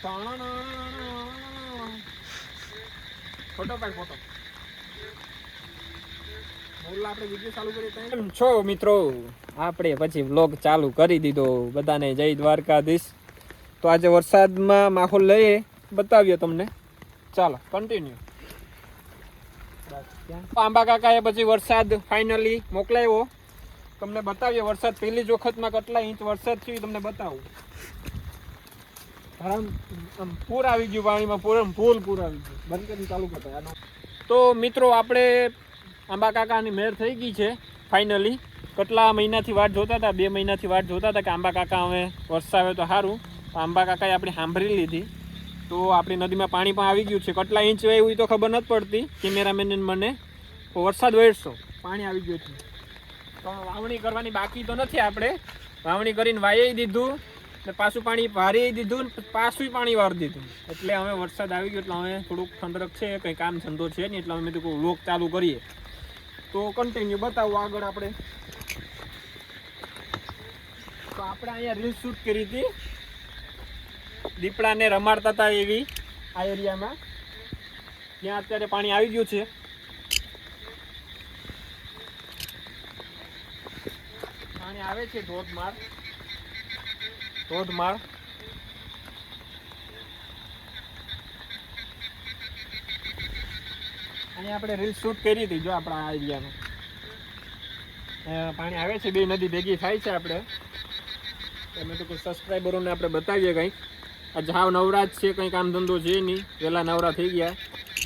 Photo પાડ photo. છો મિત્રો, આપણે પછી વ્લોગ ચાલુ કરી દીધો. બધાને જય દ્વારકાધીશ. તો આજે વરસાદમાં માહોલ લઈએ, બતાવીએ તમને. ચાલો કન્ટિન્યુ. આંબા કાકાએ પછી વરસાદ ફાઇનલી મોકલાવ્યો. તમને બતાવીએ વરસાદ પહેલી જ વખતમાં કેટલા ઇંચ વરસાદ થયો તમને બતાવું. પૂર આવી ગયું પાણીમાં, પૂર આવી ગયું. બંધ કરીને ચાલુ કરતા. તો મિત્રો આપણે આંબા કાકાની મેળ થઈ ગઈ છે ફાઇનલી. કેટલા મહિનાથી વાટ જોતા હતા, 2 મહિનાથી વાટ જોતા હતા કે આંબા કાકા હવે વરસાવે તો સારું. આંબા કાકાએ આપણી સાંભળી લીધી. તો આપણી નદીમાં પાણી પણ આવી ગયું છે. કેટલા ઇંચ એવું તો ખબર નથી પડતી કેમેરામેન મને. વરસાદ વરસો પાણી આવી ગયું છે. પણ વાવણી કરવાની બાકી તો નથી. આપણે વાવણી કરીને વાઈ દીધું ને પાછું પાણી ભારી દીધું ને પાછું પાણી વાળી દીધું. એટલે હવે વરસાદ આવી ગયો એટલે હવે થોડુંક ઠંડક છે, કંઈ કામ ધંધો છે નહીં. એટલે અમે તો વ્લોગ ચાલુ કરીએ. તો કન્ટિન્યુ બતાવું આગળ આપણે. તો આપણે અહીંયા રીલ શૂટ કરી હતી. દીપડાને રમાડતા હતા એવી આ એરિયામાં. ત્યાં અત્યારે પાણી આવી ગયું છે. પાણી આવે છે ધોધમાર. અહીંયા આપણે રીલ શૂટ કરી હતી. જો આપણા આ એરિયામાં પાણી આવે છે. 2 નદી ભેગી થાય છે. આપણે તમે તો કોઈ સબસ્ક્રાઈબરોને આપણે બતાવીએ કંઈક. આજે હાવ નવરાજ છે, કંઈ કામ ધંધો છે નહીં. વહેલા નવરા થઈ ગયા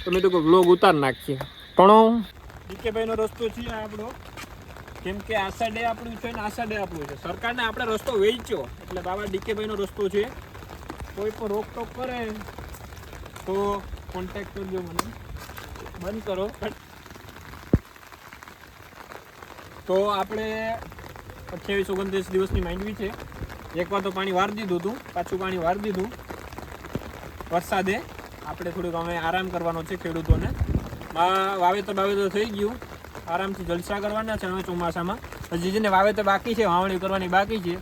તો મેં તો કોઈ વ્લોગ ઉતાર નાખીએ. પણ ડીકેભાઈનો રસ્તો છે આપણો. કેમ કે આ સાઈડે આપણું છે ને આ સાઈડે આપણું છે. સરકારને આપણે રસ્તો વેચ્યો એટલે બાબા ડીકેભાઈનો રસ્તો છે. કોઈ પણ રોકટોક કરે તો કોન્ટેક્ટ કરજો મને. બંધ કરો. તો આપણે 28-29 દિવસની માંડવી છે. એકવાર તો પાણી વારી દીધું હતું, પાછું પાણી વારી દીધું વરસાદે. આપણે થોડુંક અમે આરામ કરવાનો છે ખેડૂતોને. વાવેતર થઈ ગયું. આરામથી જલસા કરવાના છે હવે ચોમાસામાં. હજી જેને વાવેતર બાકી છે, વાવણી કરવાની બાકી છે.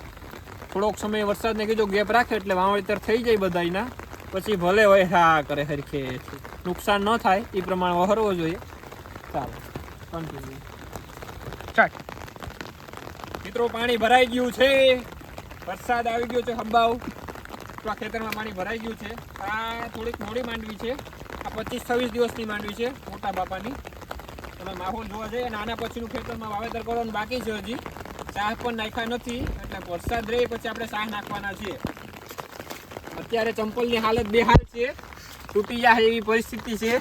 થોડોક સમય વરસાદને કીધું ગેપ રાખે એટલે વાવેતર થઈ જાય બધાના. પછી ભલે હોય હા કરે સરખે, નુકસાન ન થાય એ પ્રમાણે વહરવો જોઈએ. ચાલો કન્ટિન્યુ સ્ટાર્ટ. મિત્રો પાણી ભરાઈ ગયું છે. વરસાદ આવી ગયો છે હબ્બાઉ. તો આ ખેતરમાં પાણી ભરાઈ ગયું છે. આ થોડીક મોડી માંડવી છે. આ 25-26 દિવસની માંડવી છે મોટા બાપાની. તમે માહોલ જોવા જઈએ અને આના પછીનું ખેતરમાં વાવેતર કરવાનું બાકી છે. હજી શાહ પણ નાખ્યા નથી. એટલે વરસાદ રહે પછી આપણે શાહ નાખવાના છીએ. અત્યારે ચંપલની હાલત બેહાલ છે. તૂટી જાય એવી પરિસ્થિતિ છે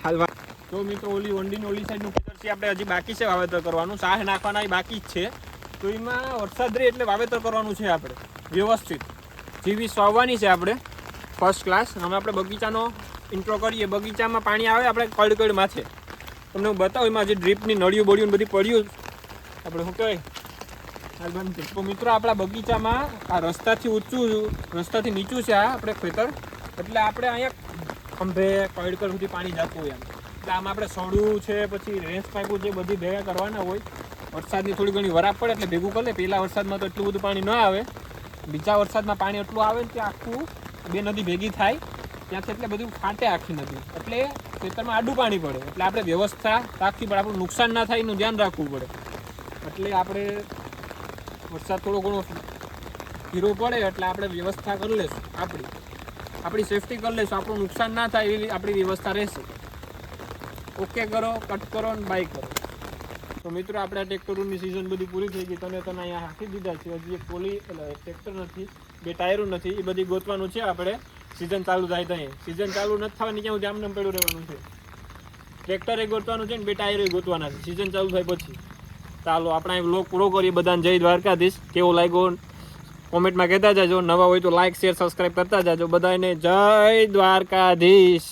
હાલવા. તો મિત્રો ઓલી વંડીની ઓલી સાઈડનું ખેતર છે, આપણે હજી બાકી છે વાવેતર કરવાનું. શાહ નાખવાના એ બાકી જ છે. તો એમાં વરસાદ રહે એટલે વાવેતર કરવાનું છે આપણે વ્યવસ્થિત. જીવી વાવવાની છે આપણે ફર્સ્ટ ક્લાસ. હવે આપણે બગીચાનો ઇન્ટ્રો કરીએ. બગીચામાં પાણી આવે આપણે કડ માથે. તમને હું બતાવું એમાં જે ડ્રીપની નળિયું બળિયું બધી પડ્યું આપણે શું કહેવાય હાલ બંધ છે. તો મિત્રો આપણા બગીચામાં આ રસ્તાથી ઊંચું રસ્તાથી નીચું છે આ આપણે ખેતર. એટલે આપણે અહીંયા ખંભે કડકડ સુધી પાણી જતું હોય એમ. એટલે આમાં આપણે સડું છે પછી રેન્સ પાઇપો છે બધી ભેગા કરવાના હોય. વરસાદની થોડી ઘણી વરાપ પડે એટલે ભેગું કરે. પહેલાં વરસાદમાં તો એટલું બધું પાણી ન આવે. બીજા વરસાદમાં પાણી એટલું આવે ને કે આખું 2 નદી ભેગી થાય ત્યાંથી એટલે બધું ફાટે આખી નદી. એટલે ખેતરમાં આડું પાણી પડે. એટલે આપણે વ્યવસ્થા રાખવી પડે. આપણું નુકસાન ના થાય એનું ધ્યાન રાખવું પડે. એટલે આપણે વરસાદ થોડો ઘણો ધીરો પડે એટલે આપણે વ્યવસ્થા કરી લઈશું. આપણી સેફટી કરી લઈશું. આપણું નુકસાન ના થાય એવી આપણી વ્યવસ્થા રહેશે. ઓકે કરો, કટ કરો ને બાય કરો. તો મિત્રો આપણે આ ટ્રેક્ટરોની સિઝન બધી પૂરી થઈ ગઈ. તને અહીંયા હાંકી દીધા છે. હજી એક ટ્રેક્ટર નથી, 2 ટાયરો નથી. એ બધી ગોતવાનું છે આપણે. સિઝન ચાલુ થાય ત્યાં. સિઝન ચાલુ નથી થવાની ત્યાં સુધી આમને પડ્યું રહેવાનું છે. ટ્રેક્ટરે ગોતવાનું છે ને 2 ટાયરો ગોતવાના છે સિઝન ચાલુ થાય પછી. ચાલો આપણે અહીં વ્લોગ પૂરો કરીએ. બધાને જય દ્વારકાધીશ. કેવો લાગ્યો કોમેન્ટમાં કહેતા જાજો. નવા હોય તો લાઈક શેર સબસ્ક્રાઈબ કરતા જાજો. બધાને જય દ્વારકાધીશ.